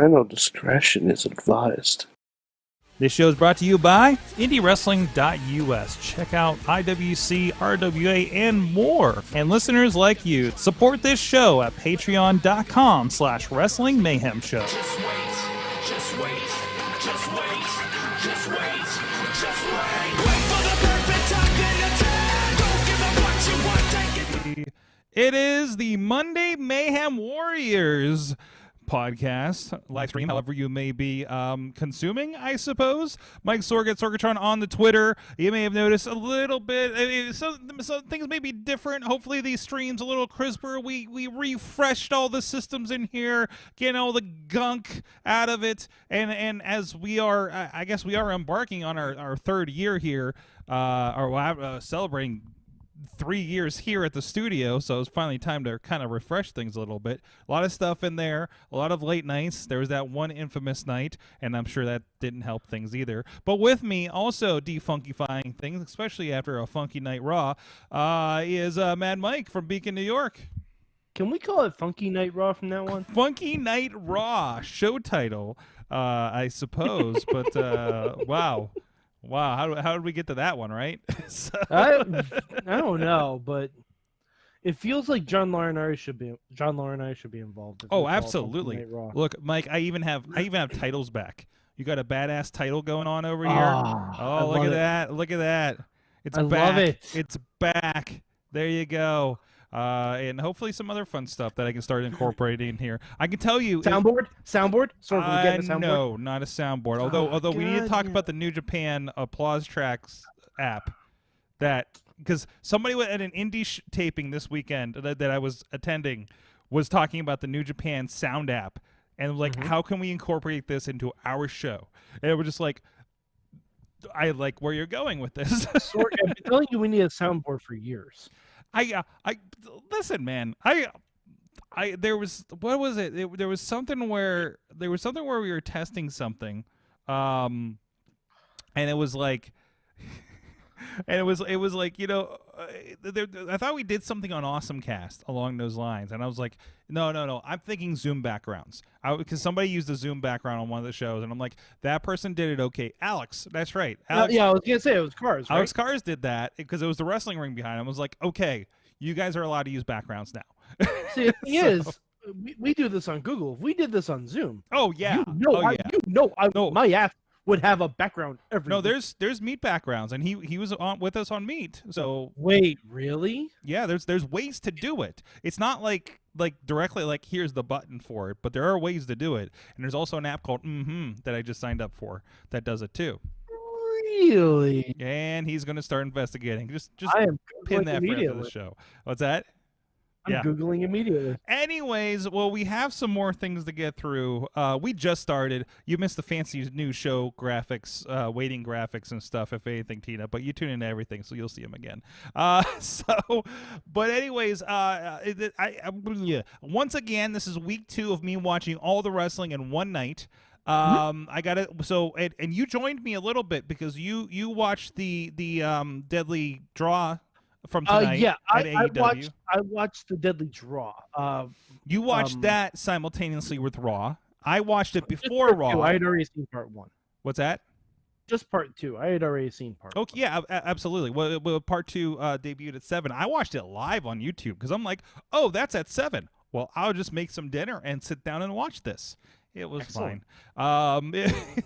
Parental discretion is advised. This show is brought to you by IndieWrestling.us. Check out IWC, RWA, and more. And listeners like you, support this show at Patreon.com/Wrestling Mayhem Show. Just wait, just wait, just wait, just wait, just wait. Wait for the perfect time, then attack. Don't give up what you want, take it. It is the Monday Mayhem Warriors podcast, live stream, however you may be consuming, I suppose. Mike Sorgat, Sorgatron on the Twitter. You may have noticed a little bit, some things may be different. Hopefully these streams a little crisper. We refreshed all the systems in here, getting all the gunk out of it, and as we are, I guess we are embarking on our third year here, or celebrating 3 years here at the studio, so it's finally time to kind of refresh things a little bit. A lot of stuff in there, a lot of late nights. There was that one infamous night, and I'm sure that didn't help things either. But with me, also defunkifying things, especially after a funky night Raw, is Mad Mike from Beacon, New York. Can we call it Funky Night Raw from now on? Funky Night Raw, show title, I suppose, but wow. Wow, how did we get to that one, right? I don't know, but it feels like John Laurinaitis should be involved. Oh, absolutely. Look, Mike, I even have titles back. You got a badass title going on over here. Oh, look at that. Look at that. It's back. Love it. It's back. There you go. And hopefully some other fun stuff that I can start incorporating here. I can tell you soundboard. Sort of getting a soundboard. No, not a soundboard. Although we need to talk about the New Japan applause tracks app. That because somebody at an indie taping this weekend that I was attending was talking about the New Japan sound app and like how can we incorporate this into our show? And we're just like, I like where you're going with this. I've been telling you we need a soundboard for years. I listen, man. There was what was it? There was something where we were testing something, and it was like, and it was like I thought we did something on Awesome Cast along those lines, and I was like, no, I'm thinking Zoom backgrounds, because somebody used a Zoom background on one of the shows, and I'm like, that person did it okay. Alex, that's right. Alex, yeah, I was gonna say it was Cars. Right? Alex Cars did that because it was the wrestling ring behind him. I was like, okay, you guys are allowed to use backgrounds now. See, the thing is, we do this on Google. If we did this on Zoom, yeah, my app would have a background every. No, there's Meat backgrounds, and he was on with us on Meat. So wait, really? Yeah, there's ways to do it. It's not like directly like here's the button for it, but there are ways to do it. And there's also an app called that I just signed up for that does it too. Really? And he's going to start investigating. Just I am pin that for after the show. What's that? I'm Googling immediately. Anyways, well, we have some more things to get through. We just started. You missed the fancy new show graphics, waiting graphics and stuff, if anything, Tina. But you tune into everything, so you'll see them again. But anyways, once again, this is week 2 of me watching all the wrestling in one night. I got it. So, and you joined me a little bit because you watched the Deadly Draw from tonight. Yeah, at AEW. I watched the Deadly Draw. You watched that simultaneously with Raw. I watched it before Raw. I had already seen part 1. What's that? Just part 2. I had already seen part 1. Okay, yeah, absolutely. Well, part 2 debuted at 7. I watched it live on YouTube because I'm like, oh, that's at 7. Well, I'll just make some dinner and sit down and watch this. It was fine.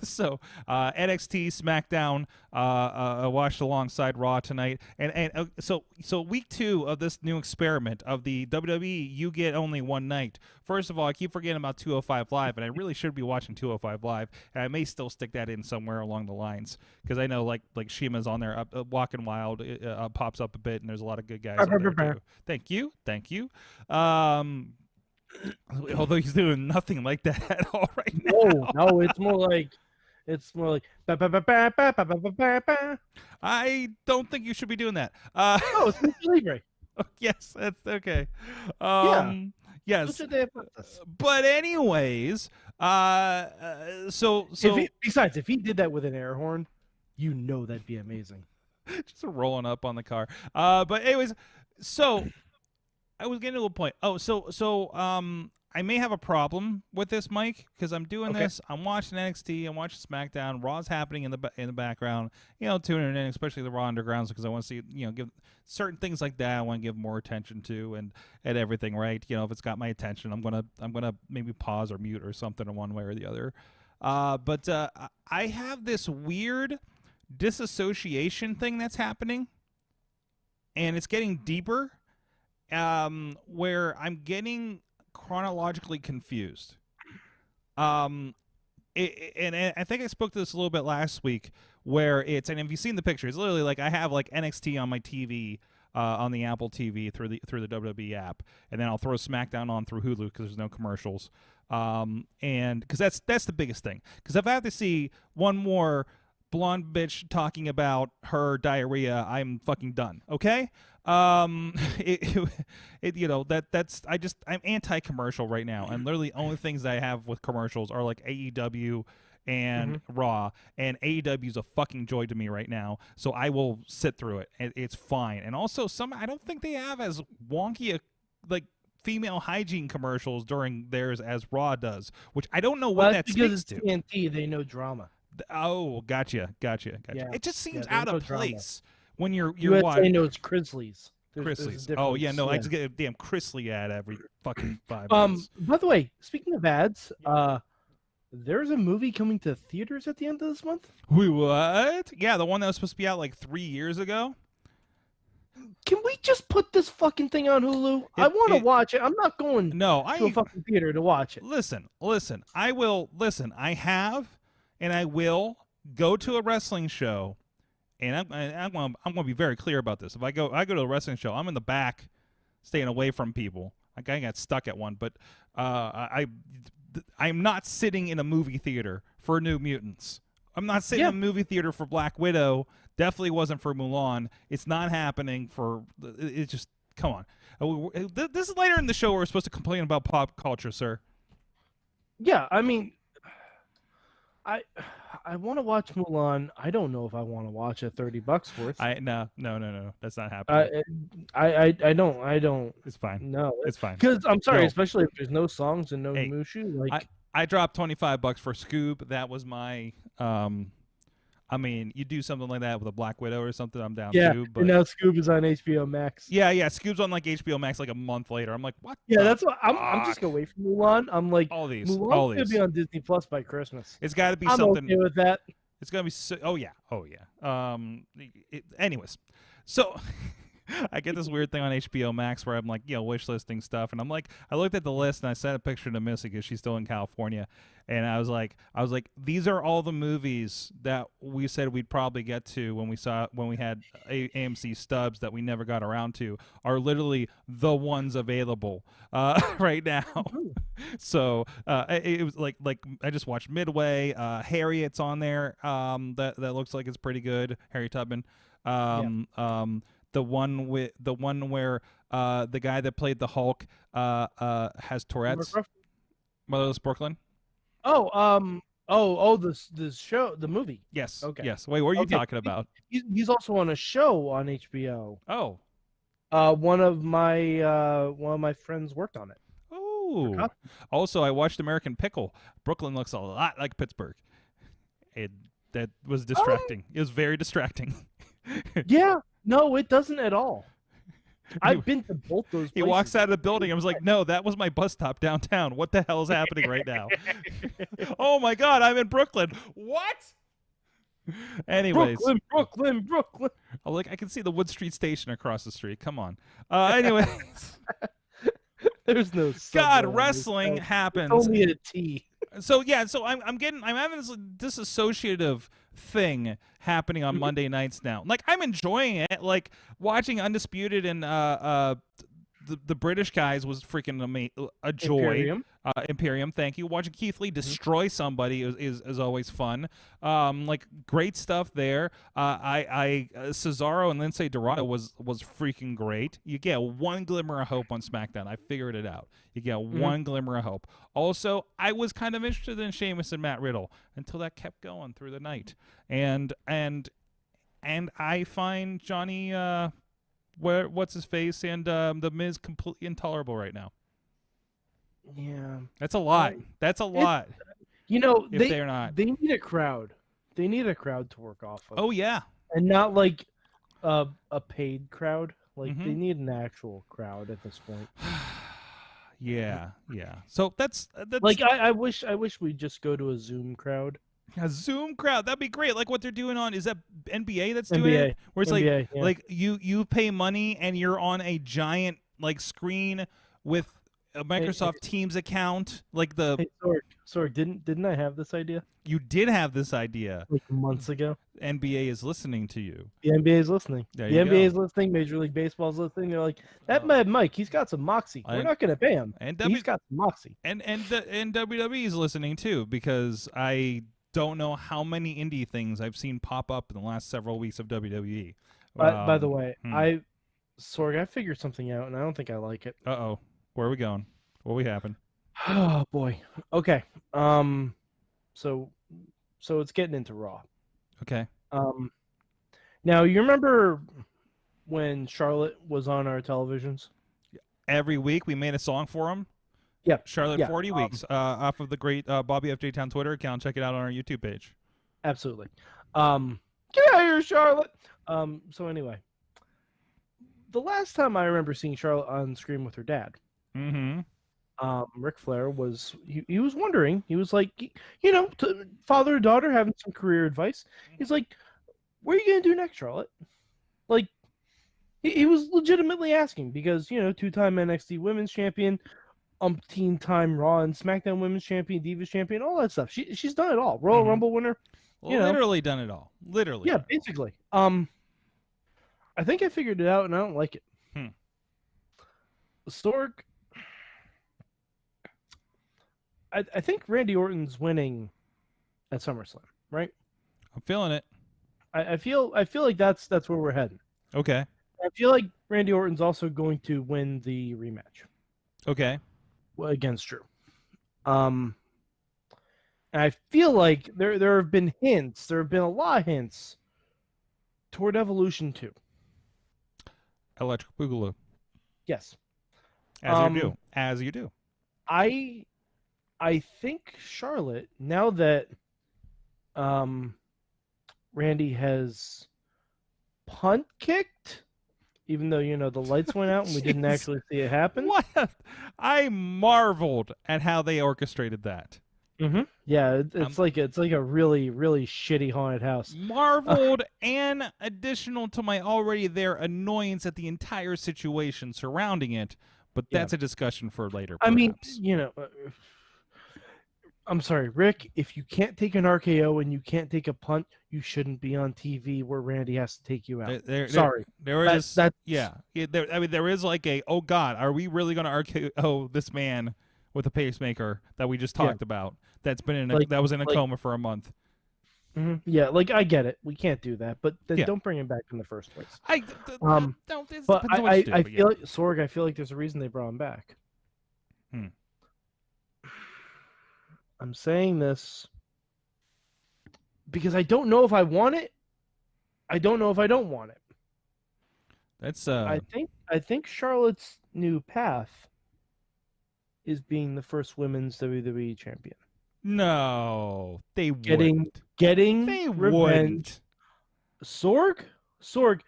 So NXT, SmackDown, watched alongside Raw tonight, and so week 2 of this new experiment of the WWE, you get only one night. First of all, I keep forgetting about 205 Live, and I really should be watching 205 Live, and I may still stick that in somewhere along the lines because I know like Shima's on there, Walking Wild pops up a bit, and there's a lot of good guys. There too. Thank you. Although he's doing nothing like that at all right now. No, it's more like ba, ba, ba, ba, ba, ba, ba, ba, ba. I don't think you should be doing that. No, it's Lucha Libre. Yes, that's okay. Yes. But anyways, so if he did that with an air horn, you know that'd be amazing. Just rolling up on the car. But anyways, so I was getting to a point. Oh, so I may have a problem with this, Mike, because I'm doing Okay. this. I'm watching NXT. I'm watching SmackDown. Raw's happening in the background. Tuning in, especially the Raw Undergrounds, because I want to see give certain things like that. I want to give more attention to and everything, right? If it's got my attention, I'm gonna maybe pause or mute or something in one way or the other. But I have this weird disassociation thing that's happening, and it's getting deeper, where I'm getting chronologically confused. And I think I spoke to this a little bit last week, where and if you've seen the picture, it's literally like I have like NXT on my TV, on the Apple TV through the WWE app, and then I'll throw SmackDown on through Hulu because there's no commercials. And because that's the biggest thing. Because if I have to see one more blonde bitch talking about her diarrhea, I'm fucking done. Okay. I'm anti-commercial right now, and literally only things I have with commercials are like AEW and Raw, and AEW is a fucking joy to me right now, so I will sit through it. It's fine. And also, I don't think they have as wonky like female hygiene commercials during theirs as Raw does, which I don't know what that because speaks it's to. TNT, they know drama. Oh, gotcha. Yeah. It just seems Yeah, out of there's no place when you're USA watching knows Chrisley's. Chrisley's. Oh yeah, no, I just get a damn Chrisley ad every fucking 5 minutes. By the way, speaking of ads, there's a movie coming to theaters at the end of this month. Wait, what? Yeah, the one that was supposed to be out like 3 years ago. Can we just put this fucking thing on Hulu? I want to watch it. I'm not going to a fucking theater to watch it. Listen. I will listen. I have, and I will go to a wrestling show, and I'm going to be very clear about this. If I go to a wrestling show, I'm in the back, staying away from people. Like I got stuck at one, but I'm not sitting in a movie theater for New Mutants. I'm not sitting in a movie theater for Black Widow. Definitely wasn't for Mulan. It's not happening for. It's just come on. This is later in the show where we're supposed to complain about pop culture, sir. Yeah, I mean, I want to watch Mulan. I don't know if I want to watch it $30 worth. No. That's not happening. I don't. It's fine. No, it's fine. Because I'm sorry, No. especially if there's no songs and no Mushu. Like I dropped $25 for Scoob. That was my. I mean, you do something like that with a Black Widow or something, I'm down too. But and now Scoob is on HBO Max. yeah, Scoob's on like HBO Max like a month later. I'm like, what? Yeah, that's what I'm just away from Mulan. I'm like, all these. Mulan's gonna be on Disney Plus by Christmas. It's got to be I'm something. okay with that. It's gonna be. Oh yeah. Anyways, so I get this weird thing on HBO Max where I'm like, wish listing stuff, and I'm like, I looked at the list and I sent a picture to Missy because she's still in California, and I was like, these are all the movies that we said we'd probably get to when we had AMC stubs that we never got around to, are literally the ones available right now. So it was like I just watched Midway. Harriet's on there. That looks like it's pretty good. Harriet Tubman. The one where the guy that played the Hulk has Tourette's. Motherless Brooklyn. This show, the movie. Yes. Okay. Yes. Wait, what are you talking about? He's also on a show on HBO. Oh. One of my friends worked on it. Oh. Also, I watched American Pickle. Brooklyn looks a lot like Pittsburgh. That was distracting. It was very distracting. Yeah. No, it doesn't at all. I've been to both those places. He walks out of the building. I was like, no, that was my bus stop downtown. What the hell is happening right now? Oh, my God, I'm in Brooklyn. What? Anyways. Brooklyn. Oh, look, I can see the Wood Street Station across the street. Come on. Anyways. There's no God, wrestling happens. It's only a T. So I'm having this disassociative thing happening on Monday nights now. Like I'm enjoying it. Like watching Undisputed and the British guys was freaking a joy. Imperium, thank you. Watching Keith Lee destroy somebody is always fun. Like great stuff there. Cesaro and Lindsay Dorado was freaking great. You get one glimmer of hope on SmackDown. I figured it out. You get one glimmer of hope. Also, I was kind of interested in Sheamus and Matt Riddle until that kept going through the night. And I find Johnny what's his face and the Miz completely intolerable right now. Yeah. That's a lot. That's a lot. You know, If they're not. they need a crowd. They need a crowd to work off of. Oh yeah. And not like a paid crowd. Like Mhm. they need an actual crowd at this point. Yeah. So that's Like I wish we'd just go to a Zoom crowd. a Zoom crowd. That'd be great. Like what they're doing on, is that NBA that's doing NBA. it? Where it's NBA, yeah. like you pay money and you're on a giant like screen with a Microsoft Teams account. Like the Hey, Sorg, didn't I have this idea you did have this idea. like months ago? NBA is listening to you. The NBA is listening. There The you NBA go. is listening. Major League Baseball is listening. They're like, that Mad Mike, he's got some moxie. We're not gonna pay him. And He's got some moxie. and WWE is listening too, because I don't know how many indie things I've seen pop up in the last several weeks of WWE. By the way, hmm. Sorg, I figured something out, and I don't think I like it. Where are we going? What we happen? Oh boy. Okay. So it's getting into Raw. Okay. Now you remember when Charlotte was on our televisions? Every week we made a song for him. Yeah. Charlotte Yeah, 40 weeks off of the great Bobby FJ Town Twitter account. Check it out on our YouTube page. Absolutely. Get out of here, Charlotte. So anyway, the last time I remember seeing Charlotte on screen with her dad, Mm-hmm. Ric Flair was he was wondering. He was like, father and daughter having some career advice. He's like, "What are you gonna do next, Charlotte?" Like, he was legitimately asking because two-time NXT Women's Champion, umpteen-time Raw and SmackDown Women's Champion, Divas Champion, all that stuff. She's done it all. Royal Rumble winner. Literally done it all. Literally. Yeah, basically. I think I figured it out, and I don't like it. Sorg, I think Randy Orton's winning at SummerSlam, right? I'm feeling it. I feel like that's where we're heading. Okay. I feel like Randy Orton's also going to win the rematch Okay. against Drew. And I feel like there have been hints. There have been a lot of hints toward Evolution 2. Electric Boogaloo. Yes. As you do. As you do. I think Charlotte, now that Randy has punt kicked, even though the lights went out and we didn't actually see it happen. What? I marveled at how they orchestrated that. Mm-hmm. Yeah, it's like a really, really shitty haunted house. Marveled and additional to my already there annoyance at the entire situation surrounding it, but that's a discussion for later. I mean, perhaps. I'm sorry, Rick, if you can't take an RKO and you can't take a punt, you shouldn't be on TV where Randy has to take you out. Sorry. There is there is like a, oh God, are we really going to RKO this man with a pacemaker that we just talked about? That's been in that was in a coma for a month. Mm-hmm. Yeah, like I get it. We can't do that, but then don't bring him back in the first place. I feel like Sorg. I feel like there's a reason they brought him back. I'm saying this because I don't know if I want it. I don't know if I don't want it. That's I think Charlotte's new path is being the first women's WWE champion. No, they getting they revenge. wouldn't. Sorg, one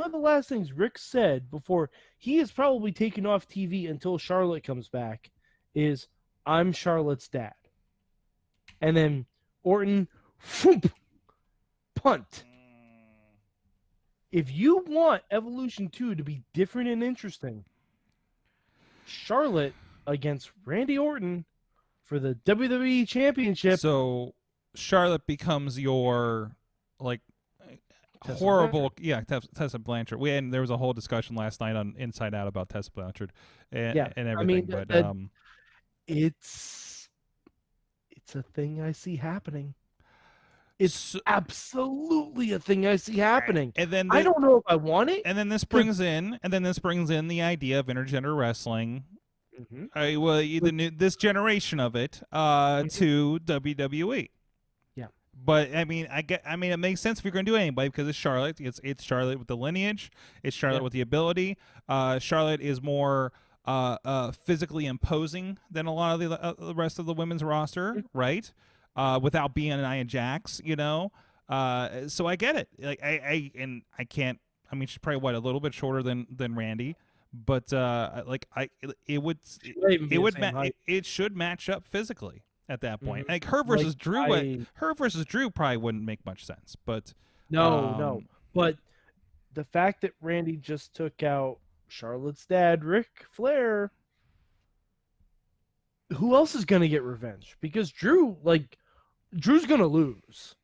of the last things Rick said before he is probably taken off TV until Charlotte comes back is, "I'm Charlotte's dad." And then Orton, whoop, punt. If you want Evolution 2 to be different and interesting, Charlotte against Randy Orton for the WWE Championship. So Charlotte becomes your Tessa horrible, Tessa Blanchard. There was a whole discussion last night on Inside Out about Tessa Blanchard and everything. It's a thing I see happening. It's absolutely a thing I see happening. And then I don't know if I want it. And then this brings in the idea of intergender wrestling. This generation of it to WWE. Yeah. But it makes sense if you're going to do anybody because it's Charlotte. It's Charlotte with the lineage. It's Charlotte with the ability. Charlotte is more physically imposing than a lot of the rest of the women's roster, right? Without being an Nia Jax, you know. So I get it. Like I can't. I mean, she's probably a little bit shorter than Randy, but it should match up physically at that point. Like her versus Drew, her versus Drew probably wouldn't make much sense. But no. But the fact that Randy just took out Charlotte's dad, Ric Flair, who else is gonna get revenge? Because Drew's gonna lose.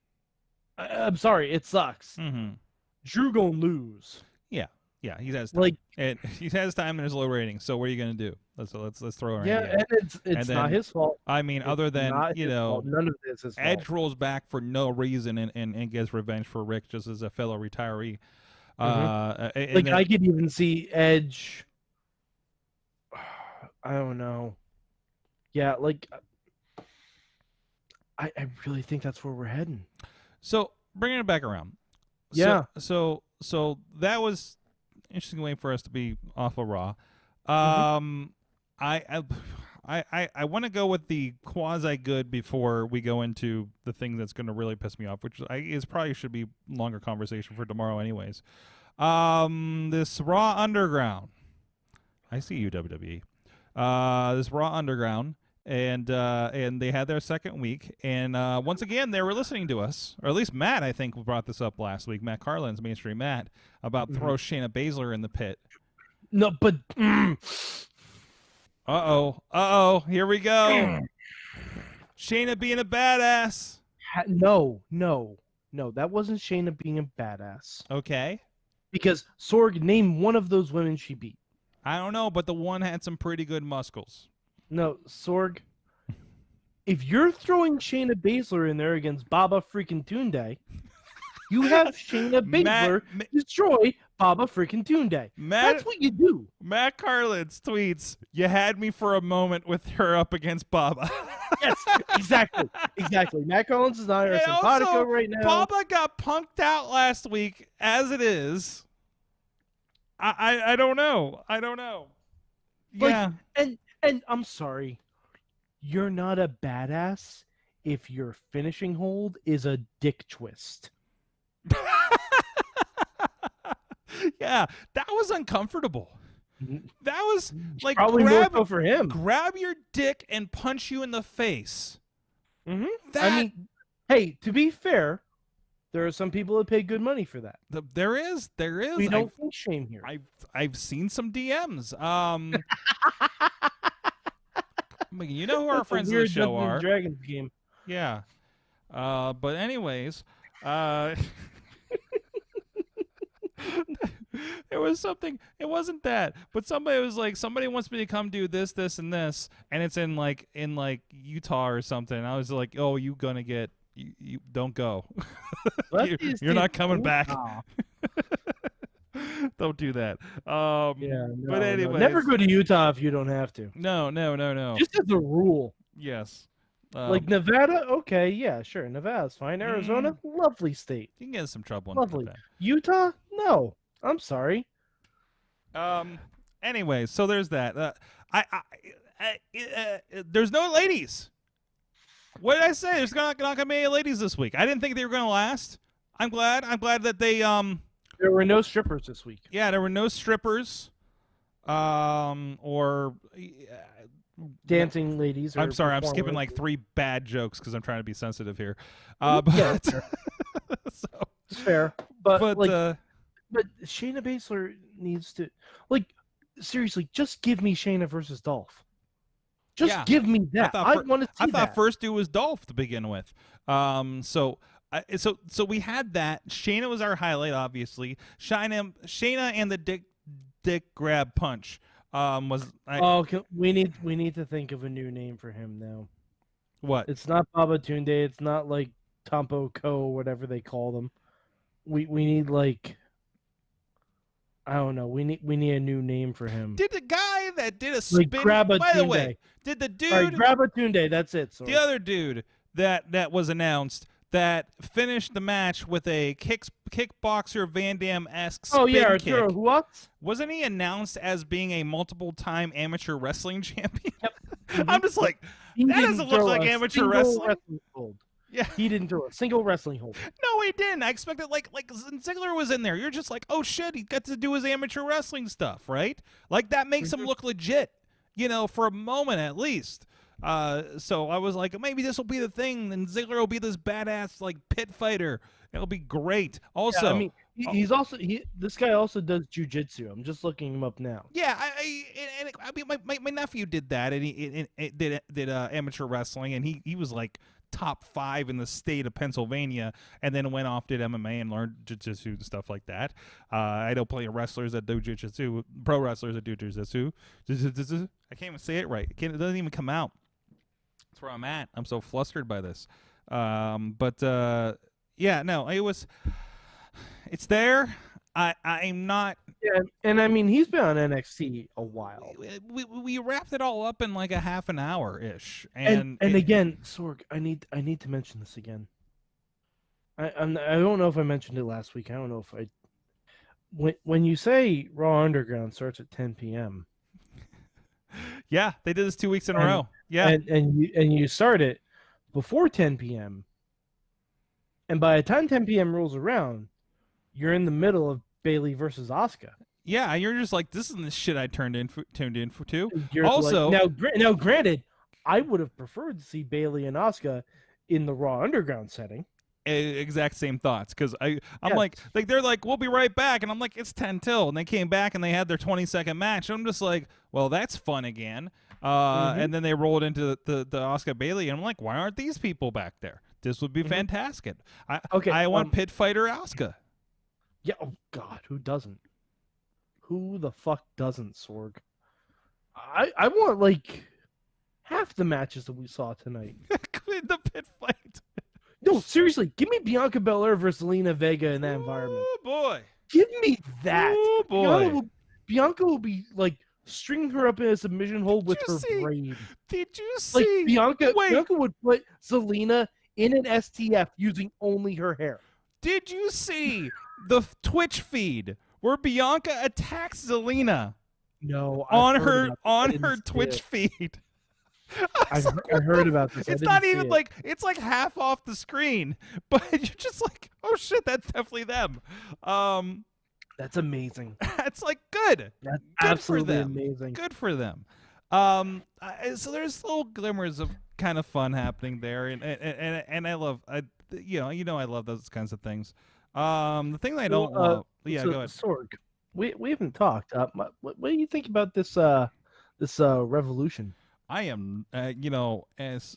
I'm sorry, it sucks. Drew gonna lose. Yeah, he has time. And he has time in his low rating. So what are you gonna do? Let's throw Randy out. And it's not his fault. I mean, other than none of this is Edge rolls back for no reason and gets revenge for Rick just as a fellow retiree. I could even see Edge. I don't know. Yeah, I really think that's where we're heading. So bringing it back around. Yeah. So that was an interesting way for us to be off of Raw. I want to go with the quasi good before we go into the thing that's going to really piss me off, which is probably should be longer conversation for tomorrow, anyways. This Raw Underground. I see you, WWE. This Raw Underground. And they had their second week, and once again they were listening to us, or at least Matt, I think, brought this up last week. Matt Carlin's Mainstream Matt about throw Shayna Baszler in the pit. No, but here we go. Shayna being a badass. No, that wasn't Shayna being a badass. Okay, because Sorg, name one of those women she beat. I don't know, but the one had some pretty good muscles. No, Sorg, if you're throwing Shayna Baszler in there against Baba freaking Tunde, you have Shayna Baszler destroy Baba freaking Tunde. That's what you do. Matt Carlin's tweets, "You had me for a moment with her up against Baba." Yes, exactly. Matt Collins is not our simpatico right now. Baba got punked out last week as it is. I don't know. Yeah. And I'm sorry, you're not a badass if your finishing hold is a dick twist. Yeah, that was uncomfortable. That was like probably more so for him. Grab your dick and punch you in the face. I mean, hey, to be fair, there are some people that pay good money for that. There is. We don't think shame here. I've seen some DMs. You know who our friends of the show are. Dragons game. Yeah. But anyways, there was something. It wasn't that, but somebody was like, somebody wants me to come do this, and this, and it's in Utah or something. I was like, oh, you gonna get. You don't go. You're not coming back. Don't do that. But anyway, never go to Utah if you don't have to. No. Just as a rule. Yes. Like Nevada, okay, yeah, sure. Nevada's fine. Arizona, lovely state. You can get in some trouble. Lovely. Utah, no. I'm sorry. Anyway, so there's that. There's no ladies. What did I say? There's not gonna be any ladies this week. I didn't think they were gonna last. I'm glad that they There were no strippers this week. Yeah, there were no strippers. Or dancing ladies. I'm sorry, I'm skipping like 3 bad jokes because I'm trying to be sensitive here. But so it's fair. But Shayna Baszler needs to seriously just give me Shayna versus Dolph. Just give me that. I want to see that. I thought first dude was Dolph to begin with. So we had that. Shayna was our highlight, obviously. Shayna and the dick grab punch. We need to think of a new name for him now. What? It's not Baba Tunde. It's not like Tampo Ko, whatever they call them. We need I don't know. We need a new name for him. Did the guy that did a spin? By the way, did the dude? Grab a Tunde. That's it. Sorry. The other dude that was announced that finished the match with a kickboxer Van Damme-esque Oh spin yeah, kick. Arturo Huax. Wasn't he announced as being a multiple-time amateur wrestling champion? Yep. I'm just like, He that didn't doesn't look throw like a amateur single wrestling. hold. Yeah. He didn't throw a single wrestling hold. No, he didn't. I expected like Ziggler was in there. You're just like, oh shit, he got to do his amateur wrestling stuff, right? Like that makes him look legit, for a moment at least. So I was like, maybe this will be the thing, and Ziggler will be this badass like pit fighter. It'll be great. Also, Yeah, I mean, this guy also does jujitsu. I'm just looking him up now. yeah, I mean, my nephew did that, and he did amateur wrestling, and he was like top 5 in the state of Pennsylvania, and then went off, did MMA and learned jiu-jitsu and stuff like that. I know plenty of wrestlers that do jiu-jitsu, pro wrestlers that do jiu-jitsu. I can't even say it right. It doesn't even come out. That's where I'm at. I'm so flustered by this. Yeah, no, it's there. I'm not. Yeah, and I mean, he's been on NXT a while. We wrapped it all up in like a half an hour ish, And again, Sorg, I need to mention this again. I don't know if I mentioned it last week. I don't know if I. When you say Raw Underground starts at 10 p.m. Yeah, they did this 2 weeks in a row. Yeah, and you start it before 10 p.m. And by the time 10 p.m. rolls around, you're in the middle of Bayley versus Asuka. Yeah, you're just like, this isn't the shit I tuned in for too. You're Also, like, now, granted, I would have preferred to see Bayley and Asuka in the Raw Underground setting. Exact same thoughts, because I'm Yes. like they're like, we'll be right back, and I'm like, it's 10 till, and they came back and they had their 20-second match. I'm just like, well, that's fun again. And then they rolled into the Asuka Bayley, and I'm like, why aren't these people back there? This would be fantastic. I want pit fighter Asuka. Yeah. Oh God, who doesn't? Who the fuck doesn't, Sorg? I want like half the matches that we saw tonight. The pit fight. No, seriously, give me Bianca Belair versus Zelina Vega in that environment. Oh boy. Give me that. Oh boy. Bianca will be like stringing her up in a submission hold with her braid. Did you Like see? Bianca Wait. would put Zelina in an STF using only her hair. Did you see the Twitch feed where Bianca attacks Zelina No, on her Twitch feed? I heard about this. It's not even like, it's like half off the screen, but you're just like, oh shit, that's definitely them. That's amazing. That's like good. That's Good absolutely for them. amazing. Good for them. So there's little glimmers of kind of fun happening there, and I love, I love those kinds of things. The thing that I don't love, go ahead. Sorg, we haven't talked. What do you think about this revolution? I am, as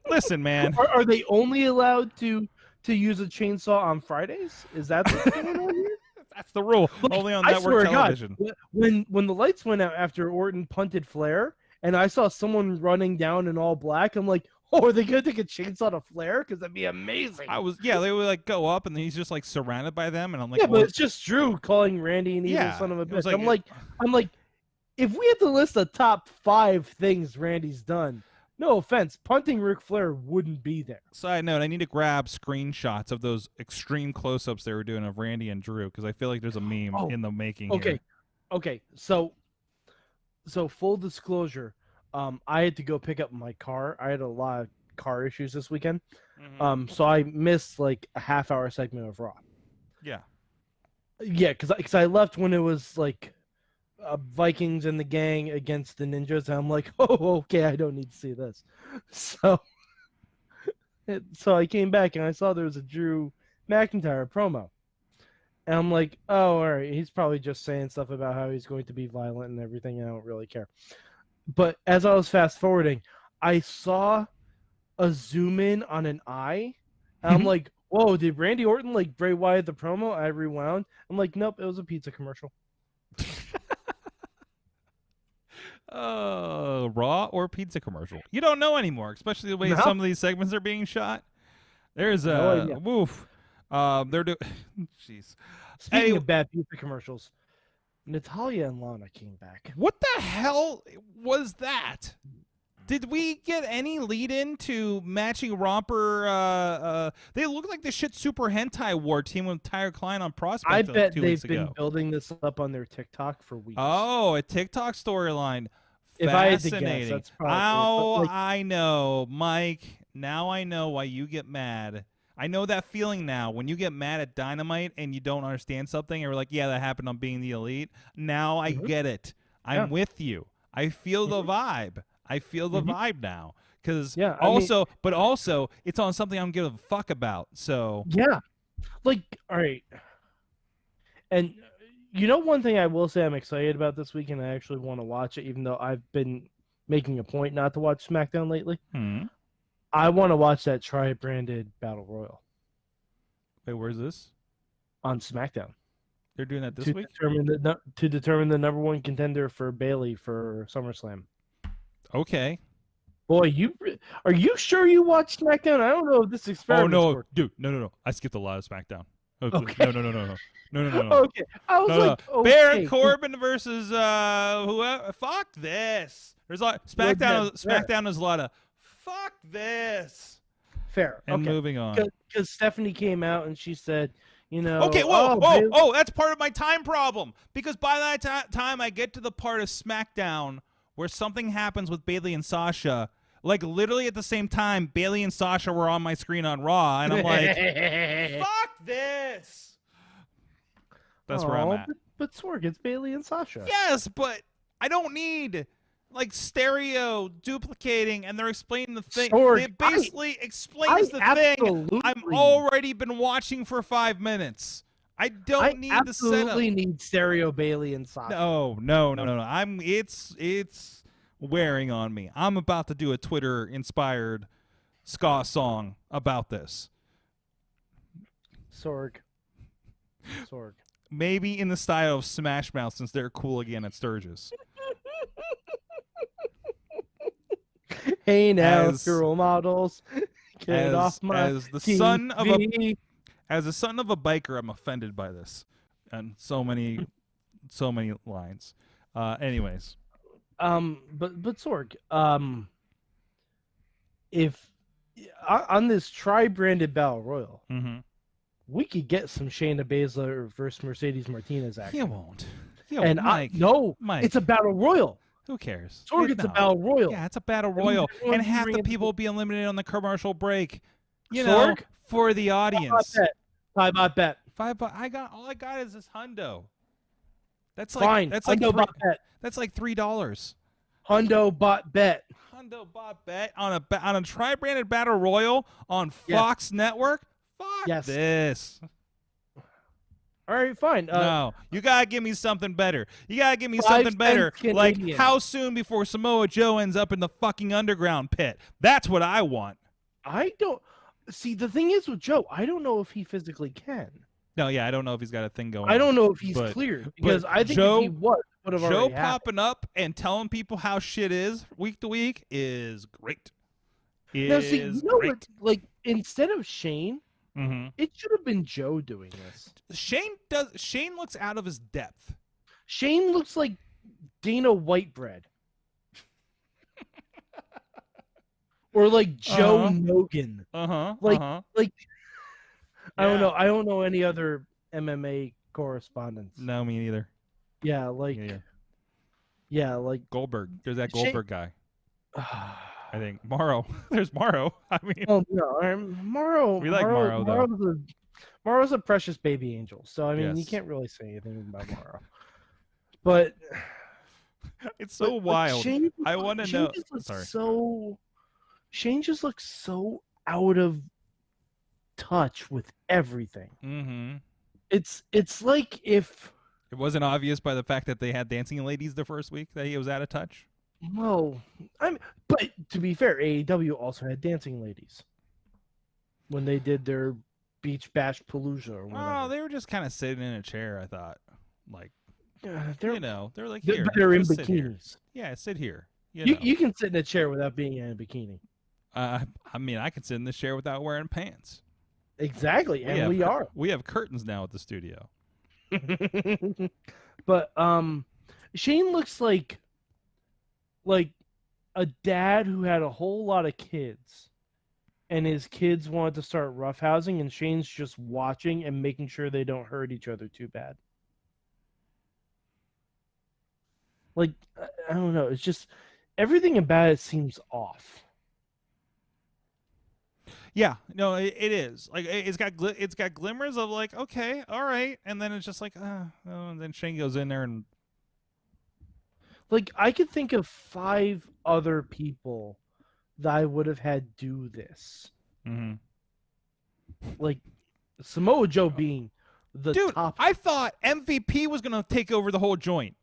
listen, man. Are they only allowed to use a chainsaw on Fridays? Is that what's going on here? That's the rule. Only on network television. God, when the lights went out after Orton punted Flair, and I saw someone running down in all black, I'm like, oh, are they gonna take a chainsaw to Flair? Because that'd be amazing. They would like go up, and then he's just like surrounded by them, and I'm like, yeah, but it's just Drew calling Randy an evil son of a bitch. I'm like, if we had to list the top 5 things Randy's done, no offense, punting Ric Flair wouldn't be there. Side note, I need to grab screenshots of those extreme close-ups they were doing of Randy and Drew, because I feel like there's a meme in the making here. Okay. So full disclosure, I had to go pick up my car. I had a lot of car issues this weekend. So I missed like a half-hour segment of Raw. Yeah. Yeah, because I left when it was like Vikings and the gang against the Ninjas, and I'm like, oh, okay, I don't need to see this. So I came back and I saw there was a Drew McIntyre promo, and I'm like, oh, all right, he's probably just saying stuff about how he's going to be violent and everything. I don't really care. But as I was fast forwarding, I saw a zoom in on an eye, and I'm like, whoa, did Randy Orton like Bray Wyatt the promo? I rewound. I'm like, nope, it was a pizza commercial. Raw or pizza commercial? You don't know anymore, especially the way some of these segments are being shot. There's woof. They're doing. Jeez. Speaking of bad pizza commercials, Natalya and Lana came back. What the hell was that? Did we get any lead into matching romper? They look like the shit super hentai war team with Tyler Klein on Prospect. I bet 2 they've weeks been ago. building this up on their TikTok for weeks. Oh, a TikTok storyline. If I had to Fascinating. guess, that's probably Oh, it. But, I know, Mike. Now I know why you get mad. I know that feeling now. When you get mad at Dynamite and you don't understand something, and you're like, yeah, that happened on Being the Elite. Now I get it. I'm with you. I feel the vibe. I feel the vibe now. Because but also, it's on something I'm giving a fuck about. So yeah. Like, all right. And you know, one thing I will say I'm excited about this weekend, I actually want to watch it, even though I've been making a point not to watch SmackDown lately. I want to watch that tri-branded Battle Royal. Wait, where's this? On SmackDown. They're doing that this week? To determine the number one contender for Bayley for SummerSlam. Okay. Boy, are you sure you watched SmackDown? I don't know if this experiment. Oh no, dude, no. I skipped a lot of SmackDown. Okay. No. Okay, I was like, okay. Baron Corbin versus whoever. Fuck this. There's a lot. SmackDown is a lot of fuck this. Fair. And moving on. Because Stephanie came out and she said, you know. Okay, whoa. That's part of my time problem. Because by that time I get to the part of SmackDown where something happens with Bayley and Sasha. Like, literally at the same time, Bayley and Sasha were on my screen on Raw, and I'm like, fuck this. That's where I'm at. But Sorg, it's Bayley and Sasha. Yes, but I don't need, like, stereo duplicating, and they're explaining the thing. Sorg, it basically explains the thing I've already been watching for 5 minutes. I don't need the setup. I absolutely need stereo Bayley and Sasha. No. It's wearing on me. I'm about to do a Twitter-inspired ska song about this. Sorg. Maybe in the style of Smash Mouth, since they're cool again at Sturgis. Hey now, girl models, get off my as the son of a biker, I'm offended by this, and so many lines. Anyways. But Sorg, if on this tri-branded Battle Royal, we could get some Shayna Baszler versus Mercedes Martinez action. You won't. Mike, Mike, it's a Battle Royal. Who cares? Sorg, it's a Battle Royal. Yeah, it's a Battle Royal, and half the people will be eliminated on the commercial break. You know, for the audience. Five-bot bet. All I got is this hundo. That's like fine. That's like hundo bot bet. That's like $3. Hundo bot bet. Hundo bot bet on a tri-branded Battle Royal on Fox Network. Fuck this. All right, fine. No, you gotta give me something better. You gotta give me something better. Like, how soon before Samoa Joe ends up in the fucking underground pit? That's what I want. I don't see. The thing is with Joe, I don't know if he physically can. No, yeah, I don't know if he's got a thing going. I don't know if he's cleared, because I think Joe, if he would have already popping up and telling people how shit is week to week is great. Now, see, you know what? Like, instead of Shane, it should have been Joe doing this. Shane looks out of his depth. Shane looks like Dana Whitebread. Or like Joe Nogan. Like I don't know. I don't know any other MMA correspondents. No, me neither. Yeah, like like Goldberg. There's that Goldberg guy. I think Morrow. There's Morrow. I mean, Morrow. We like Morrow though. Morrow's a precious baby angel. So I mean, you can't really say anything about Morrow. But it's so wild. I want to know. Sorry. Shane just looks so out of touch with everything. It's like if it wasn't obvious by the fact that they had dancing ladies the first week that he was out of touch. No, but to be fair, AEW also had dancing ladies when they did their Beach Bash Palooza or whatever. Oh, they were just kind of sitting in a chair. I thought, like, they're like here. But they're in bikinis. Yeah, sit here. You can sit in a chair without being in a bikini. I mean, I can sit in this chair without wearing pants. Exactly, and we are. We have curtains now at the studio. But Shane looks like a dad who had a whole lot of kids, and his kids wanted to start roughhousing, and Shane's just watching and making sure they don't hurt each other too bad. Like, I don't know. It's just everything about it seems off. Yeah, no, it is. Like it's got glimmers of like, okay, all right, and then it's just like, and then Shane goes in there and Like, I could think of 5 other people that I would have had do this. Like, Samoa Joe being the dude, top. I thought MVP was gonna take over the whole joint.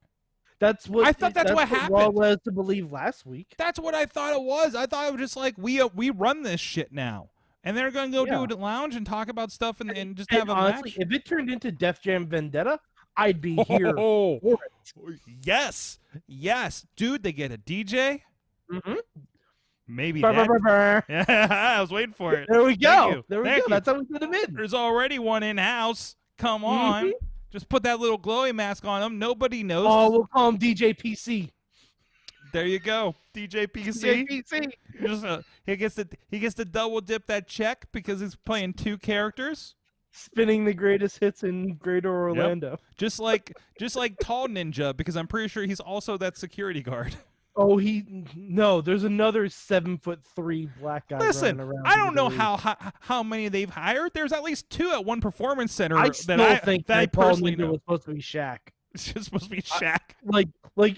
That's what I thought that's what Raw happened. led us to believe last week. That's what I thought it was. I thought it was just like we run this shit now, and they're gonna go do a lounge and talk about stuff and just have a honestly, match. if it turned into Def Jam Vendetta, I'd be here. Oh, for it. yes, dude, they get a DJ. Mm-hmm. Maybe Brr, that. brr, brr, brr. Yeah, I was waiting for it. There we Thank go. you. There we Thank go. you. That's how we put him in. There's already one in house. Come on. Just put that little glowy mask on him. Nobody knows. Oh, we'll call him DJ PC. There you go, DJ PC. DJ PC. Just, he gets to double dip that check because he's playing 2 characters. Spinning the greatest hits in Greater Orlando. Just like Tall Ninja, because I'm pretty sure he's also that security guard. Oh, no. There's another 7'3" black guy. Listen, running around I don't know WWE. how many they've hired. There's at least 2 at one performance center I still think that I Paul personally Ninja know. was supposed to be Shaq. It's just supposed to be Shaq. Like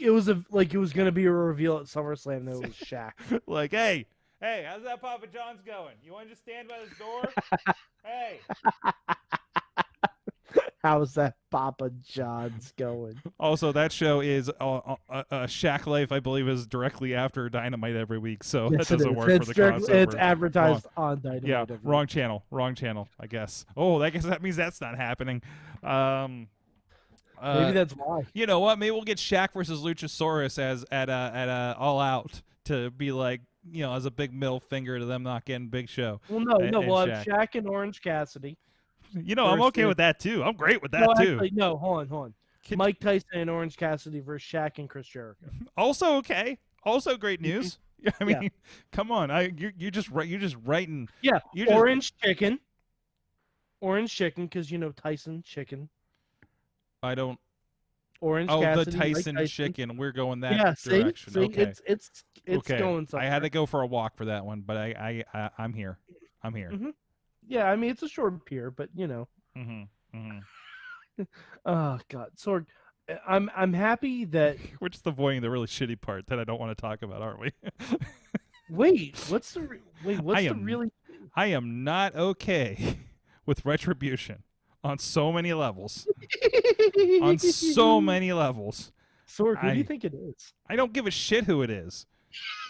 it was gonna be a reveal at SummerSlam that it was Shaq. Like, hey, how's that Papa John's going? You want to just stand by this door? Hey. How's that Papa John's going? Also, that show is Shaq Life, I believe, is directly after Dynamite every week, so Yes, that doesn't it is. work for the crossover. It's advertised on Dynamite. Yeah, every wrong week. channel, I guess. Oh, I guess that means that's not happening. Maybe that's why. You know what? Maybe we'll get Shaq versus Luchasaurus as at All Out to be like, you know, as a big middle finger to them not getting Big Show. Well, no, and we'll have Shaq. Shaq and Orange Cassidy. You know, I'm okay with that too. I'm great with that No, too. actually, no, hold on. Mike Tyson and Orange Cassidy versus Shaq and Chris Jericho. Also okay. Also great news. I mean, Yeah. come on. You're just writing. Yeah, You just- Orange Chicken, because you know Tyson Chicken. I don't. Orange Oh, Cassidy, the Mike Tyson chicken. We're going that Yeah, direction. see, Okay. it's okay. going somewhere. I had to go for a walk for that one, but I'm here. I'm here. Mhm. Yeah, I mean it's a short pier, but you know. Oh God, Sorg, I'm happy that. We're just avoiding the really shitty part that I don't want to talk about, aren't we? What's the really? I am not okay with Retribution on so many levels. On so many levels. Sorg, who do you think it is? I don't give a shit who it is.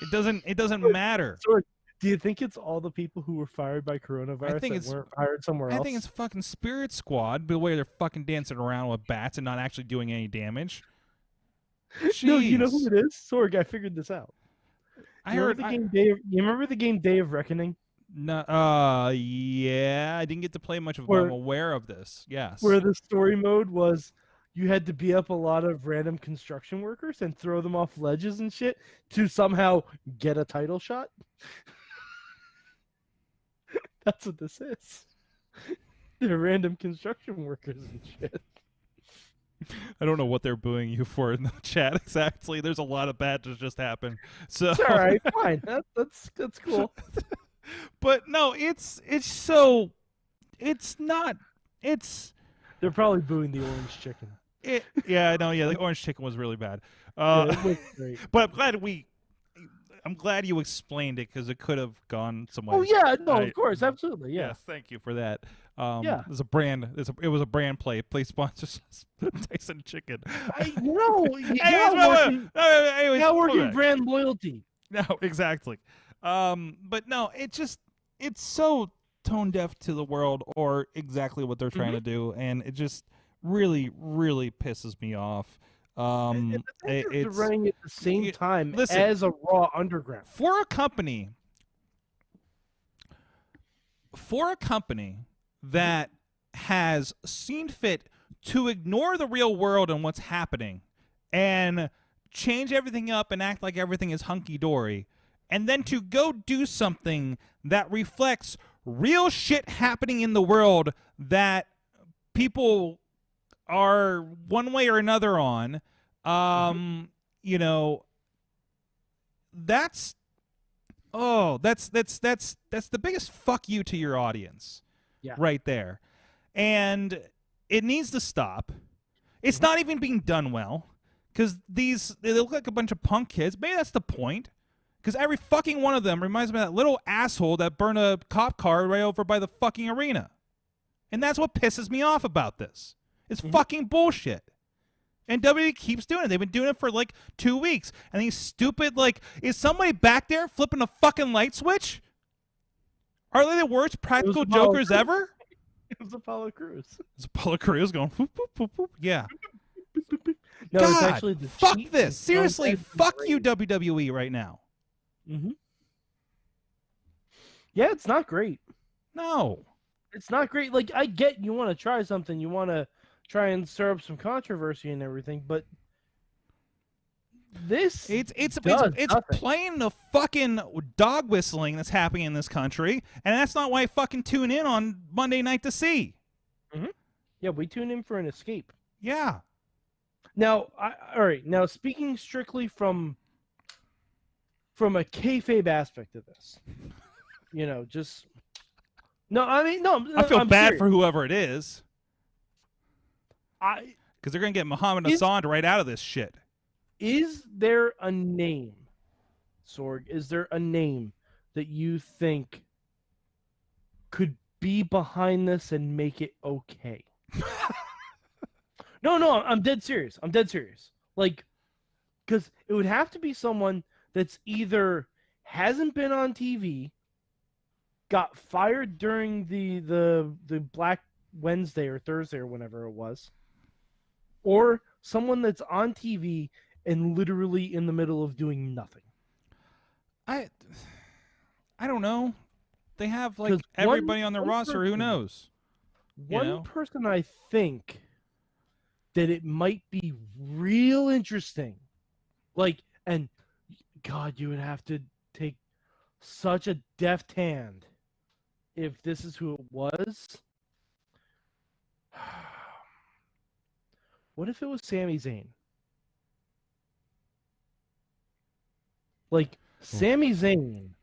It doesn't matter. Sorg, do you think it's all the people who were fired by coronavirus I think that it's- weren't hired somewhere else? I think it's fucking Spirit Squad, the way they're fucking dancing around with bats and not actually doing any damage. No, you know Jeez. who it is? Sorg, I figured this out. I heard. You remember the game Day of Reckoning? No, yeah, I didn't get to play much of it, but I'm aware of this. Yes. Where the story mode was you had to beat up a lot of random construction workers and throw them off ledges and shit to somehow get a title shot. That's what this is. They're random construction workers and shit. I don't know what they're booing you for in the chat exactly. There's a lot of bad that just happened. So It's all right, fine. That's cool. But no, it's not. They're probably booing the orange chicken. Yeah, I know. Yeah, the orange chicken was really bad. Yeah, it was great. But I'm glad you explained it because it could have gone some way. Oh yeah, no, of course, absolutely, yeah. Yes, thank you for that. Yeah. It was a brand. It was a brand play. Play sponsors Tyson Chicken. You gotta work in brand loyalty. No, exactly. But no, it's so tone deaf to the world or exactly what they're trying to do, and it just really, really pisses me off. It's running at the same time listen, as a Raw Underground. For a company that has seen fit to ignore the real world and what's happening and change everything up and act like everything is hunky-dory, and then to go do something that reflects real shit happening in the world that people are one way or another on, you know, that's the biggest fuck you to your audience. Yeah. Right there. And it needs to stop. It's not even being done well, because they look like a bunch of punk kids. Maybe that's the point, because every fucking one of them reminds me of that little asshole that burned a cop car right over by the fucking arena. And that's what pisses me off about this. It's fucking bullshit. And WWE keeps doing it. They've been doing it for like 2 weeks. And these stupid, like, is somebody back there flipping a fucking light switch? Are they the worst practical jokers ever? It was Apollo Crews. It's Apollo Crews going, whoop, whoop, whoop, whoop. Yeah. No, God, it's actually the fuck cheat this. and Seriously, content fuck and you, rage. WWE, right now. Yeah, it's not great. No. It's not great. Like, I get you want to try something. You want to try and stir up some controversy and everything, but this It's nothing. playing the fucking dog whistling that's happening in this country, and that's not why I fucking tune in on Monday night to see. Yeah, we tune in for an escape. Yeah. Now, all right. Now, speaking strictly from a kayfabe aspect of this, you know, just no. I mean, no. I feel I'm bad serious. for whoever it is, I because they're gonna get Muhammad Is- Hassan right out of this shit. Is there a name, Sorg? Is there a name that you think could be behind this and make it okay? No, I'm dead serious. Like, because it would have to be someone that's either hasn't been on TV, got fired during the Black Wednesday or Thursday or whenever it was, or someone that's on TV and literally in the middle of doing nothing. I don't know. They have like 'Cause everybody on their one roster. Who person- knows? One know? person I think that it might be real interesting. Like, and God, you would have to take such a deft hand if this is who it was. What if it was Sami Zayn? Like, Sami Zayn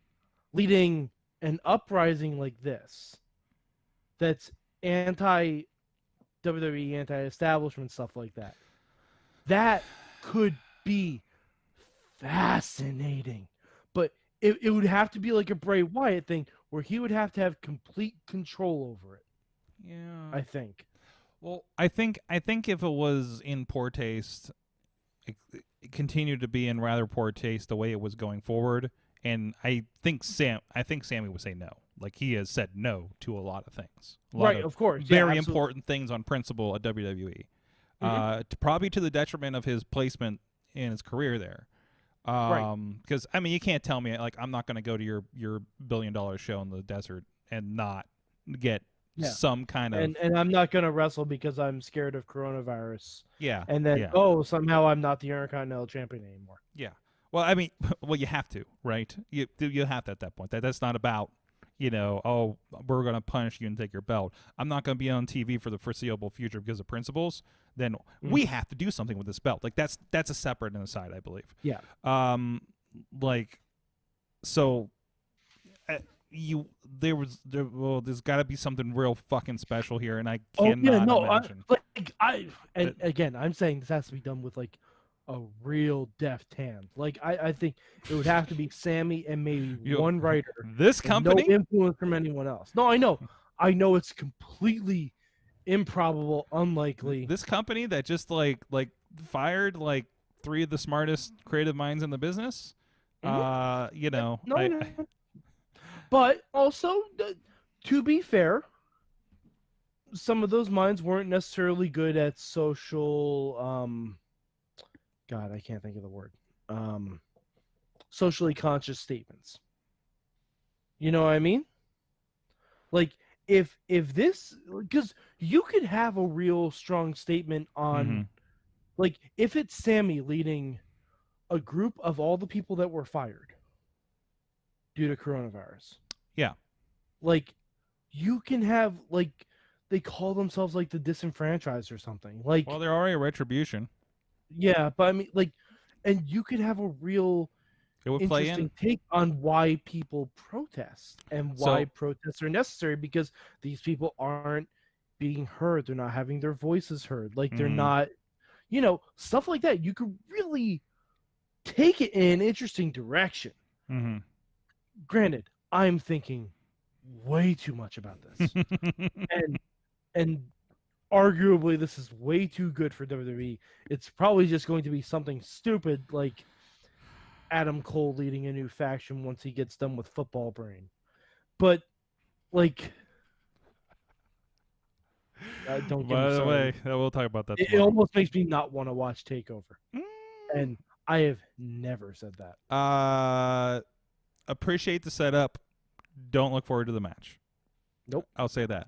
leading an uprising like this that's anti-WWE, anti-establishment, stuff like that. That could be fascinating. But it would have to be like a Bray Wyatt thing where he would have to have complete control over it, Yeah. I think. Well, I think if it was in poor taste, it continued to be in rather poor taste the way it was going forward, and I think Sammy would say no. Like, he has said no to a lot of things. A lot Right, of of course. Yeah, very absolutely. important things on principle at WWE. Probably to the detriment of his placement in his career there. Right. Because, I mean, you can't tell me, like, I'm not going to go to your $1 billion show in the desert and not get some kind of... And I'm not going to wrestle because I'm scared of coronavirus. Yeah. And then, somehow I'm not the Intercontinental Champion anymore. Yeah. Well, I mean, you have to, right? You have to at that point. That's not about, you know, oh, we're going to punish you and take your belt. I'm not going to be on TV for the foreseeable future because of principles. Then we have to do something with this belt. Like, that's a separate and aside, I believe. Yeah. There's got to be something real fucking special here, and I cannot imagine. Again, I'm saying this has to be done with like a real deft hand. Like, I think it would have to be Sammy and maybe one writer. This and company? no influence from anyone else. No, I know it's completely improbable, unlikely. This company that just like fired like 3 of the smartest creative minds in the business. You know, No. But also, to be fair, some of those minds weren't necessarily good at social. God, I can't think of the word. Socially conscious statements. You know what I mean? Like, if this, because you could have a real strong statement on, like, if it's Sammy leading a group of all the people that were fired due to coronavirus. Yeah. Like, you can have, like, they call themselves, like, the disenfranchised or something. Like, Well, they're already a Retribution. yeah, but I mean, like, and you could have a real It would play interesting in. take on why people protest and why protests are necessary, because these people aren't being heard. They're not having their voices heard. Like, they're not, stuff like that. You could really take it in an interesting direction. Mm-hmm. Granted, I'm thinking way too much about this. and arguably this is way too good for WWE. It's probably just going to be something stupid like Adam Cole leading a new faction once he gets done with football brain. But, like, don't get By me the started. way, we'll talk about that It tomorrow. almost makes me not want to watch TakeOver. And I have never said that. Appreciate the setup. Don't look forward to the match. Nope. I'll say that.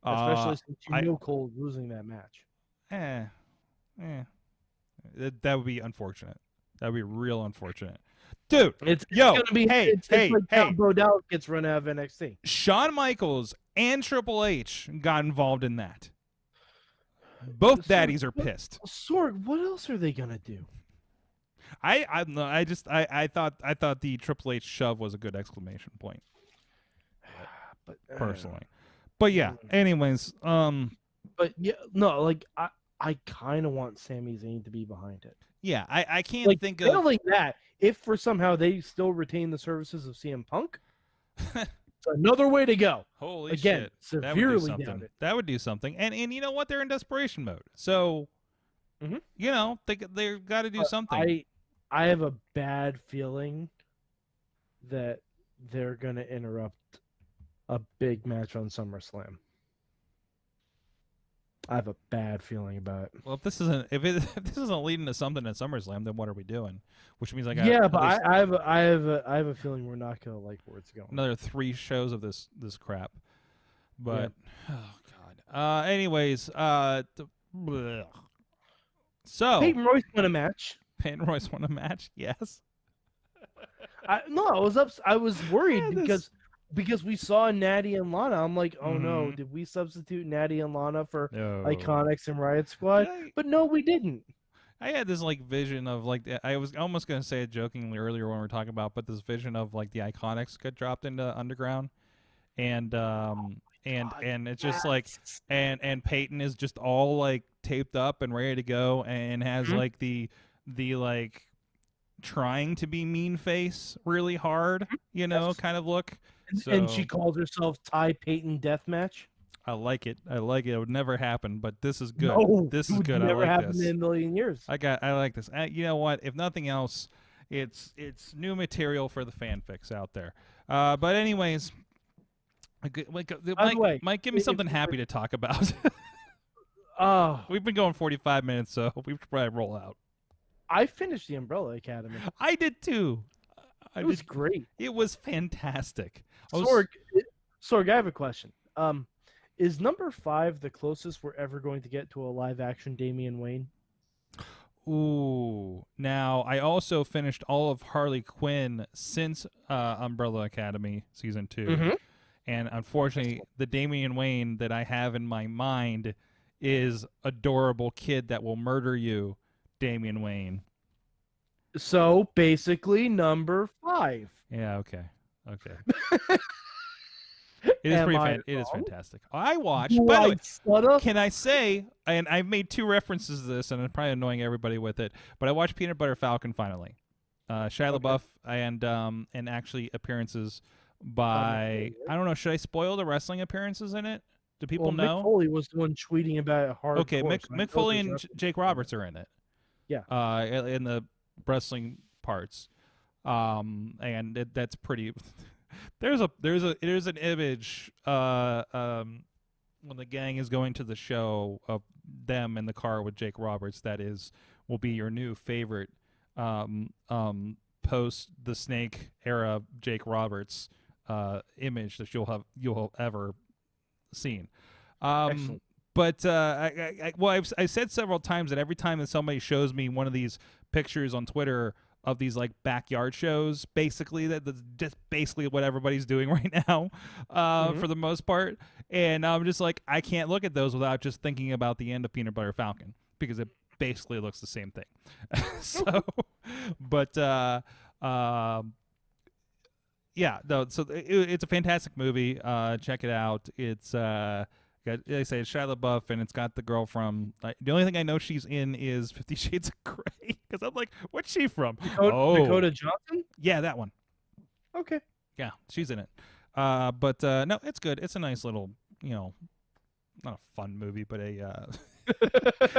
Especially since you know Cole losing that match. That would be unfortunate. That would be real unfortunate. Dude, It's yo, gonna be it's like hey. Bo Dallas gets run out of NXT. Shawn Michaels and Triple H got involved in that. Both daddies are pissed. Sorg, what else are they gonna do? I thought the Triple H shove was a good exclamation point. But Personally. But yeah, anyways, but yeah, no, like I kind of want Sami Zayn to be behind it. yeah, I can't think of failing that. If for somehow they still retain the services of CM Punk, it's another way to go. Holy Again, shit. severely doubt something. it. That would do something. And you know what? They're in desperation mode. So, they've got to do something. I have a bad feeling that they're going to interrupt a big match on SummerSlam. I have a bad feeling about it. Well, if this isn't leading to something at SummerSlam, then what are we doing? Which means I got I have a feeling we're not going to like where it's going. another 3 shows of this crap. But oh god. Anyways, so Peyton Royce won a match. Peyton Royce won a match. Yes. I was worried because we saw Natty and Lana. I'm like, oh no, did we substitute Natty and Lana for Iconics and Riot Squad? But no, we didn't. I had this vision of I was almost gonna say it jokingly earlier when we were talking about, but this vision of the Iconics got dropped into Underground, and it's just and Peyton is just all taped up and ready to go and has the trying to be mean face really hard, kind of look. And she calls herself Ty Peyton Deathmatch. I like it. It would never happen, but this is good. No, this is good. Never I like happened this. in a million years. I like this. You know what? If nothing else, it's new material for the fanfics out there. But anyways, Mike, give me something happy to talk about. We've been going 45 minutes, so we should probably roll out. I finished the Umbrella Academy. I did too. It was great. It was fantastic. Sorg, I have a question. Is number 5 the closest we're ever going to get to a live-action Damian Wayne? Ooh. Now, I also finished all of Harley Quinn since Umbrella Academy Season 2. Mm-hmm. And unfortunately, the Damian Wayne that I have in my mind is adorable kid that will murder you, Damian Wayne. So, basically, number 5. Yeah, okay. It is fantastic. I watched. By the way, can I say? And I've made 2 references to this, and I'm probably annoying everybody with it. But I watched Peanut Butter Falcon finally. Shia LaBeouf and actually appearances by I don't know. Should I spoil the wrestling appearances in it? Do people know? Mick Foley was the one tweeting about it hard. Okay, Mick Foley and Jake Roberts are in it. Yeah. In the wrestling parts, and that's pretty. There's an image when the gang is going to the show of them in the car with Jake Roberts that will be your new favorite post the Snake era Jake Roberts image that you'll have ever seen. Excellent. But I said several times that every time that somebody shows me one of these pictures on Twitter of these like backyard shows, basically that's just basically what everybody's doing right now, for the most part. And I'm just like, I can't look at those without just thinking about the end of Peanut Butter Falcon, because it basically looks the same thing. So, but yeah, no. So it's a fantastic movie. Check it out. It's like I say, it's Shia LaBeouf, and it's got the girl from. The only thing I know she's in is 50 Shades of Grey, because I'm like, what's she from? Dakota Johnson? Yeah, that one. Okay. Yeah, she's in it. But no, it's good. It's a nice little, not a fun movie, but a.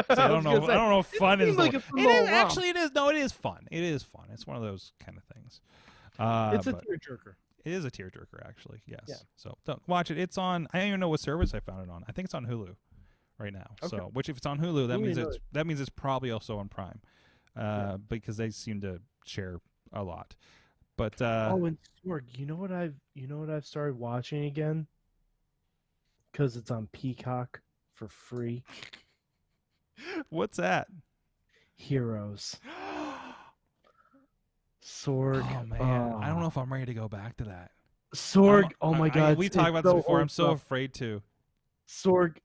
I don't know. I don't know if fun is. Like actually, it is. No, it is fun. It is fun. It's one of those kind of things. It's a tearjerker. It is a tearjerker, actually. Yes. Yeah. So don't watch it. It's on. I don't even know what service I found it on. I think it's on Hulu right now. Okay. So, which if it's on Hulu, that means it's probably also on Prime, because they seem to share a lot. But and Sorg, you know what I've started watching again? Because it's on Peacock for free. What's that? Heroes. Sorg. Oh man, I don't know if I'm ready to go back to that. Sorg. Oh my God. We talked about this before. I'm so afraid to. Sorg,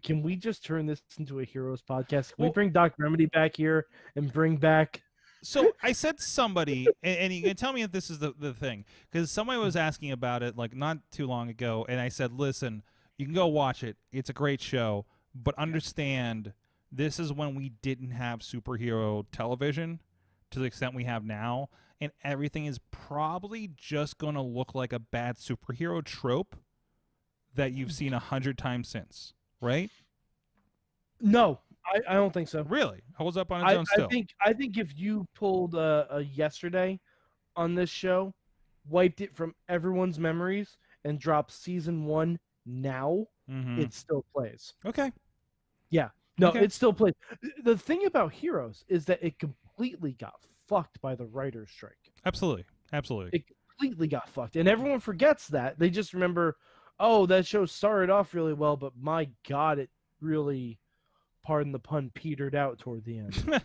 can we just turn this into a Heroes podcast? Can we bring Doc Remedy back here and bring back? So I said to somebody, and you can tell me if this is the thing, because somebody was asking about it like not too long ago, and I said, listen, you can go watch it. It's a great show, but understand this is when we didn't have superhero television to the extent we have now, and everything is probably just going to look like a bad superhero trope that you've seen 100 times since, right? No, I don't think so. Really? Holds up on its own still. I think if you pulled a yesterday on this show, wiped it from everyone's memories, and dropped season 1 now, it still plays. Okay. Yeah. No, Okay. it still plays. The thing about Heroes is that it completely got fucked by the writer's strike. Absolutely. It completely got fucked. And everyone forgets that. They just remember, oh, that show started off really well, but my God, it really, pardon the pun, petered out toward the end.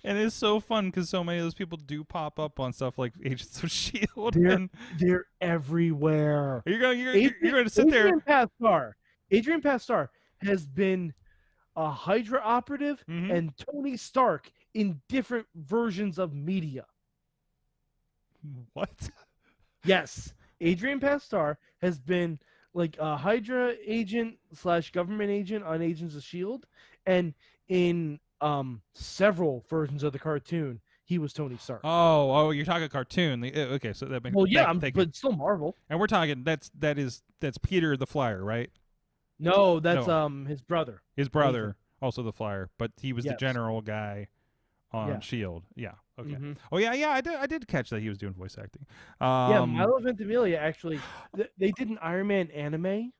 And it's so fun because so many of those people do pop up on stuff like Agents of S.H.I.E.L.D. They're everywhere. You're going to sit there. Adrian Pastar has been a Hydra operative and Tony Stark in different versions of media. What? Yes. Adrian Pastar has been like a Hydra agent / government agent on Agents of S.H.I.E.L.D. And in several versions of the cartoon, he was Tony Stark. Oh, you're talking cartoon. Okay, so that makes but still Marvel. And we're talking that's Peter the Flyer, right? No, that's his brother. His brother, also the Flyer, but he was the general guy on S.H.I.E.L.D. Yeah. Okay. Oh yeah. I did catch that he was doing voice acting. Milo Ventimiglia actually. They did an Iron Man anime.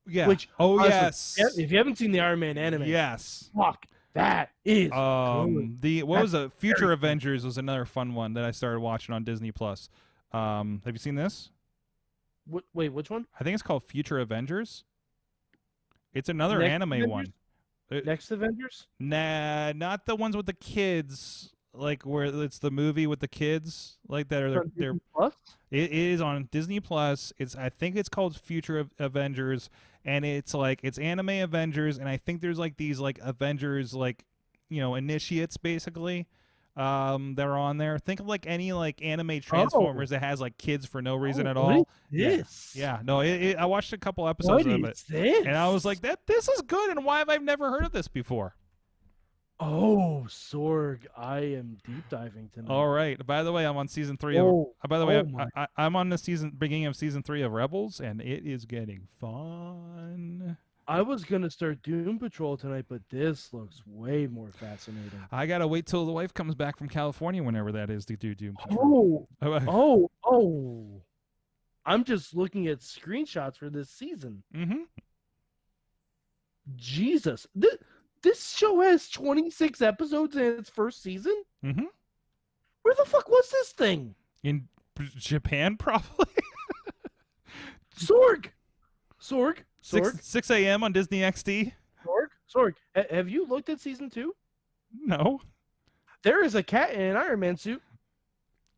Yeah. Which yes. If you haven't seen the Iron Man anime, yes. Fuck, that is good. Was a Future Avengers was another fun one that I started watching on Disney Plus. Have you seen this? Wait, which one? I think it's called Future Avengers. It's another anime one. Next Avengers? Nah, not the ones with the kids. Like where it's the movie with the kids, like that are they're. It is on Disney Plus. I think it's called Future Avengers, and it's anime Avengers, and I think there's like these like Avengers initiates basically, that are on there. Think of like any like anime Transformers that has like kids for no reason at all. Yes. Yeah. No. I watched a couple episodes of it, and I was like, this is good, and why have I never heard of this before? Oh, Sorg, I am deep diving tonight. All right. By the way, I'm on season 3 I'm on the beginning of season 3 of Rebels, and it is getting fun. I was gonna start Doom Patrol tonight, but this looks way more fascinating. I gotta wait till the wife comes back from California, whenever that is, to do Doom Patrol. Oh! I'm just looking at screenshots for this season. Jesus, this show has 26 episodes in its first season? Where the fuck was this thing? In Japan, probably? Sorg! Sorg, 6 a.m. on Disney XD. Sorg. Have you looked at season 2? No. There is a cat in an Iron Man suit.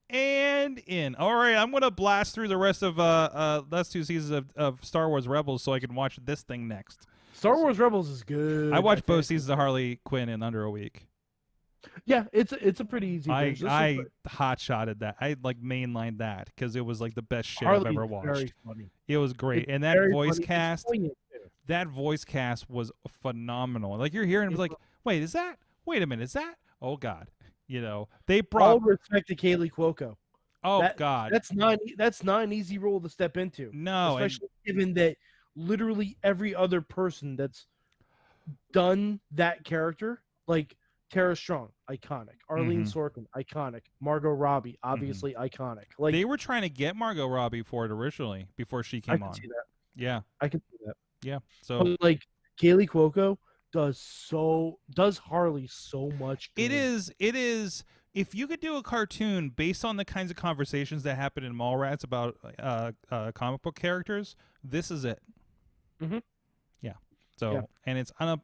And in. All right, I'm gonna blast through the rest of last 2 seasons of Star Wars Rebels so I can watch this thing next. Star Wars Rebels is good. I watched both seasons of Harley Quinn in under a week. Yeah, it's a pretty easy. I hot-shotted that. I like mainlined that because it was like the best shit Harley's I've ever watched. very funny. It was great, It's and that very voice funny. It's cast. poignant, too. That voice cast was phenomenal. Like you're hearing, it was like, wait, is that? Wait a minute, is that? Oh God, you know they brought. All respect to Kaylee Cuoco. Oh God, that's not an easy role to step into. No, especially given that literally every other person that's done that character, like Tara Strong, iconic. Arlene Sorkin, iconic. Margot Robbie, obviously iconic. Like they were trying to get Margot Robbie for it originally before she came on. I can see that. Yeah, I can see that. Yeah. So but like Kaylee Cuoco does Harley so much good. It is. If you could do a cartoon based on the kinds of conversations that happen in Mallrats about comic book characters, this is it. Mm-hmm. Yeah. So and it's so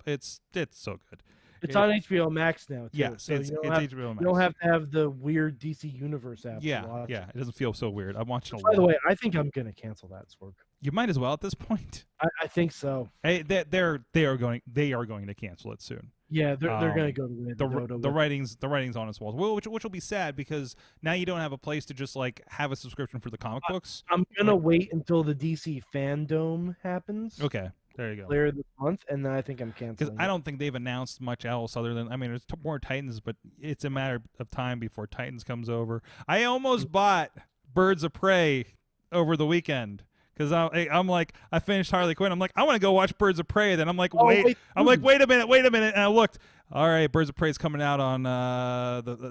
good. It's on HBO Max now. Too, yes, so it's HBO Max. You don't have to have the weird DC Universe app. Yeah, to watch. yeah. It doesn't feel so weird. I'm watching. By the way, I think I'm gonna cancel that, Sorg. You might as well at this point. I think so. Hey, they are going to cancel it soon. Yeah, they're going to go to the writing's on its walls. Well, which will be sad because now you don't have a place to just like have a subscription for the comic books. I'm gonna wait until the DC Fandom happens. Okay, there you go. Later this month, and then I think I'm canceling. Because I don't think they've announced much else other than there's more Titans, but it's a matter of time before Titans comes over. I almost bought Birds of Prey over the weekend. Because I'm like, I finished Harley Quinn. I'm like, I want to go watch Birds of Prey. Then I'm like, wait a minute. And I looked. All right, Birds of Prey is coming out on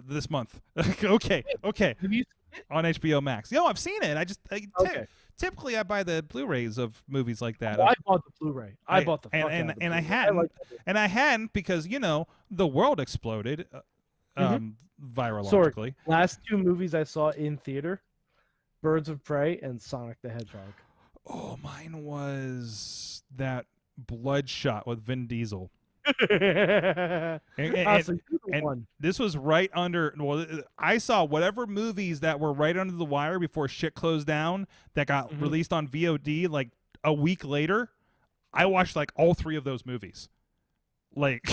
this month. okay. Have you seen it? On HBO Max. Yo, I've seen it. Typically I buy the Blu-rays of movies like that. Oh, I bought the Blu-ray. I bought the fuck out of the and I Blu-ray. I hadn't because the world exploded virologically. Last 2 movies I saw in theater: Birds of Prey and Sonic the Hedgehog. Oh, mine was that Bloodshot with Vin Diesel. and this was right under. Well, I saw whatever movies that were right under the wire before shit closed down that got released on VOD like a week later. I watched like all 3 of those movies. Like,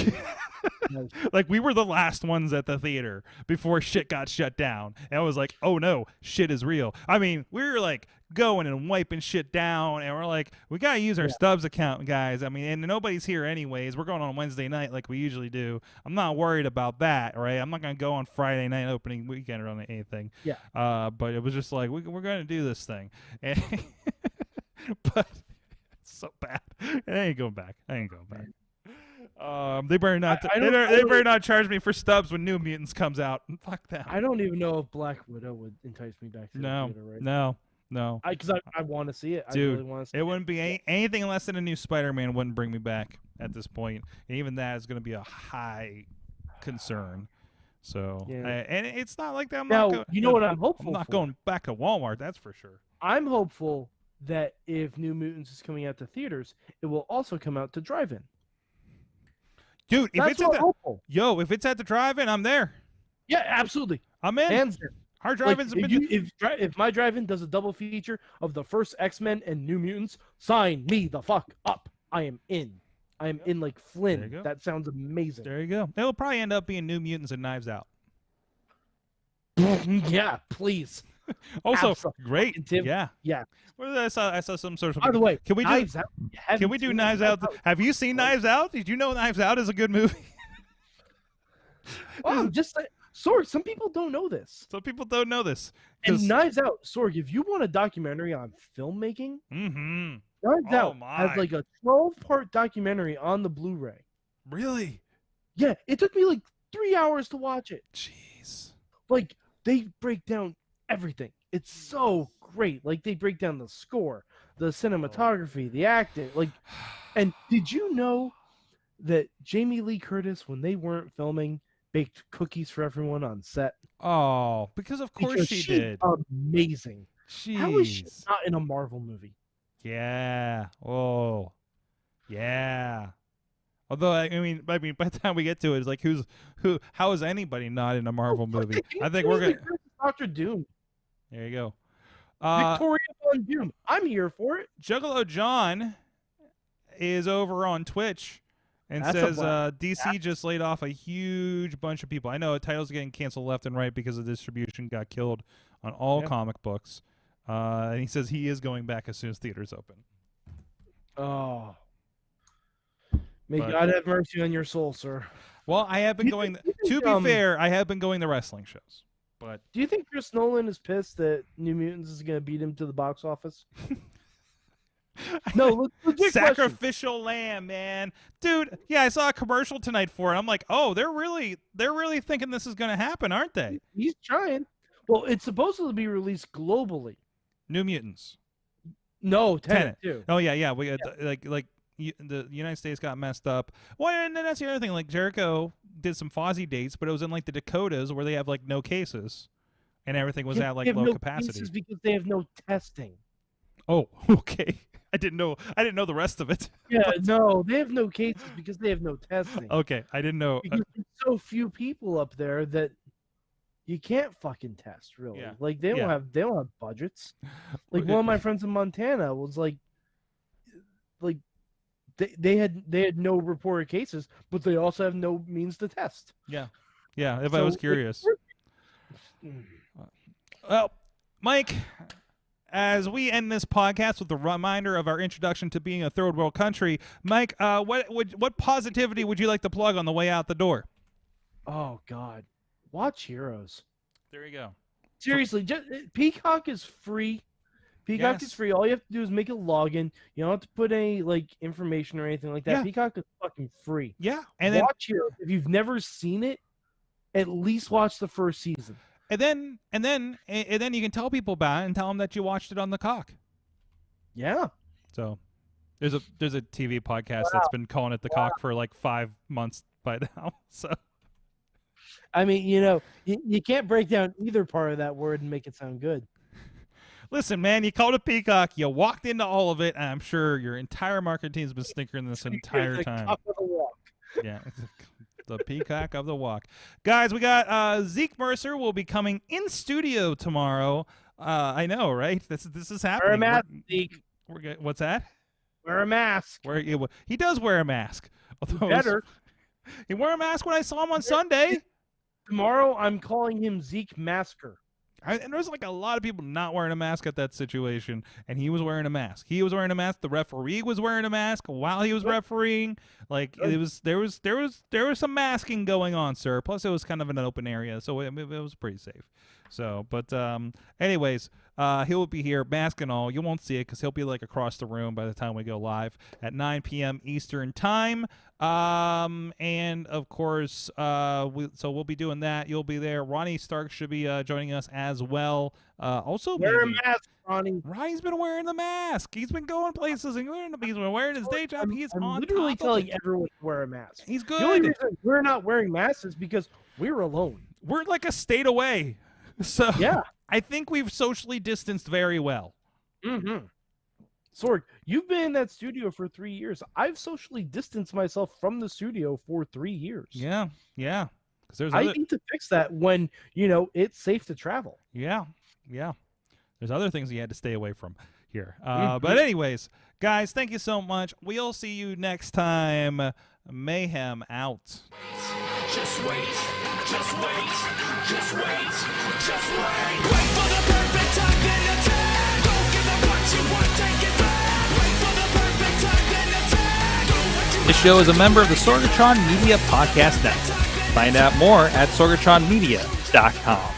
like we were the last ones at the theater before shit got shut down. And I was like, oh no, shit is real. I mean, we were like going and wiping shit down, and we're like, we gotta use our Stubbs account, guys. I mean, and nobody's here anyways. We're going on Wednesday night like we usually do. I'm not worried about that, right? I'm not gonna go on Friday night opening weekend or on anything. Yeah. But it was just like we're gonna do this thing, and but it's so bad. I ain't going back. They better not. They better not charge me for Stubbs when New Mutants comes out. Fuck that. I don't even know if Black Widow would entice me back to the theater right now. No. Because I want to see it. Dude, I really want to see it. It wouldn't be anything less than a new Spider-Man wouldn't bring me back at this point. And even that is going to be a high concern. So, and it's not like that. I'm not going back to Walmart. That's for sure. I'm hopeful that if New Mutants is coming out to theaters, it will also come out to drive-in. Dude, if it's at the drive-in, I'm there. Yeah, absolutely. I'm in. Hands down. Our drive-ins have been. If my drive-in does a double feature of the first X-Men and New Mutants, sign me the fuck up. I am in. I am in like Flynn. That sounds amazing. There you go. It'll probably end up being New Mutants and Knives Out. Yeah, please. Also, great. Yeah. Well, I saw some sort of. By the way, can we Knives Out? Can we do Knives Out? Have you seen Knives Out? Did you know Knives Out is a good movie? Oh, just Sorg, some people don't know this. Some people don't know this. And Knives Out, Sorg, if you want a documentary on filmmaking, Knives Out has like a 12-part documentary on the Blu-ray. Really? Yeah, it took me like 3 hours to watch it. Jeez. Like, they break down everything. It's so great. Like, they break down the score, the cinematography, the acting. Like, and did you know that Jamie Lee Curtis, when they weren't filming, baked cookies for everyone on set? Oh, because of course she did. Amazing. Jeez. How is she not in a Marvel movie? Yeah. Oh. Yeah. Although I mean, by the time we get to it, it's like who? How is anybody not in a Marvel movie? I think we're gonna. Doctor Doom. There you go. Victoria Von Doom. I'm here for it. Juggalo John is over on Twitch and That's a says blast. DC just laid off a huge bunch of people. I know titles are getting canceled left and right because the distribution got killed on all comic books. And he says he is going back as soon as theaters open. Oh. May God have mercy on your soul, sir. Well, I have been going. To be fair, I have been going to wrestling shows. But do you think Chris Nolan is pissed that New Mutants is going to beat him to the box office? No, legit sacrificial lamb, man, dude. Yeah, I saw a commercial tonight for it. I'm like, oh, they're really thinking this is going to happen, aren't they? He's trying. Well, it's supposed to be released globally. New Mutants. No, Tenet too. Oh yeah. We the United States got messed up. Well, and then that's the other thing. Like Jericho did some Fozzy dates, but it was in like the Dakotas where they have like no cases, and everything was at like low capacity. Cases because they have no testing. Oh, okay. I didn't know the rest of it. Yeah, no, they have no cases because they have no testing. Okay, I didn't know. Because there's so few people up there that you can't fucking test, really. Yeah. Like they don't have budgets. Like one of my friends in Montana was like they had no reported cases, but they also have no means to test. Yeah. If I was curious. Well, Mike, as we end this podcast with a reminder of our introduction to being a third world country, Mike, what positivity would you like to plug on the way out the door? Oh God, watch Heroes. There you go. Seriously, Peacock is free. Peacock is free. All you have to do is make a login. You don't have to put any like information or anything like that. Yeah. Peacock is fucking free. Yeah, and watch Heroes. If you've never seen it, at least watch the first season. And then you can tell people about it and tell them that you watched it on the cock. Yeah. So there's a TV podcast that's been calling it the cock for like 5 months by now. So I mean, you can't break down either part of that word and make it sound good. Listen, man, you called it Peacock. You walked into all of it, and I'm sure your entire marketing team has been snickering this entire time. Cock of the walk. Yeah, the Peacock of the walk. Guys, we got Zeke Mercer will be coming in studio tomorrow. I know, right? This is happening. Wear a mask, Zeke. What's that? Wear a mask. He does wear a mask. Better. He wore a mask when I saw him on Sunday. Tomorrow, I'm calling him Zeke Masker. And there's like a lot of people not wearing a mask at that situation, and he was wearing a mask. He was wearing a mask. The referee was wearing a mask while he was refereeing. Like there was some masking going on, sir. Plus, it was kind of an open area, so it was pretty safe. So, but anyways, he'll be here, mask and all. You won't see it because he'll be like across the room by the time we go live at 9 p.m. Eastern time. And of course, we'll be doing that. You'll be there. Ronnie Stark should be joining us as well. Also, wear a mask, Ronnie. Ronnie's been wearing the mask. He's been going places and he's been wearing his day job. I'm literally telling everyone to wear a mask. He's good. The only reason we're not wearing masks is because we're alone. We're like a state away. So yeah, I think we've socially distanced very well. Mm-hmm. Sorg, you've been in that studio for 3 years. I've socially distanced myself from the studio for 3 years. Yeah. Because I need to fix that when it's safe to travel. Yeah. There's other things you had to stay away from here. But anyways, guys, thank you so much. We'll see you next time. Mayhem out. Just wait, just wait, just wait, just wait. Wait for the perfect time, then attack. Don't give up what you want, take it back. Wait for the perfect time, then attack. Do what you This show is a member of the Sorgatron Media Podcast Network. Find out more at sorgatronmedia.com.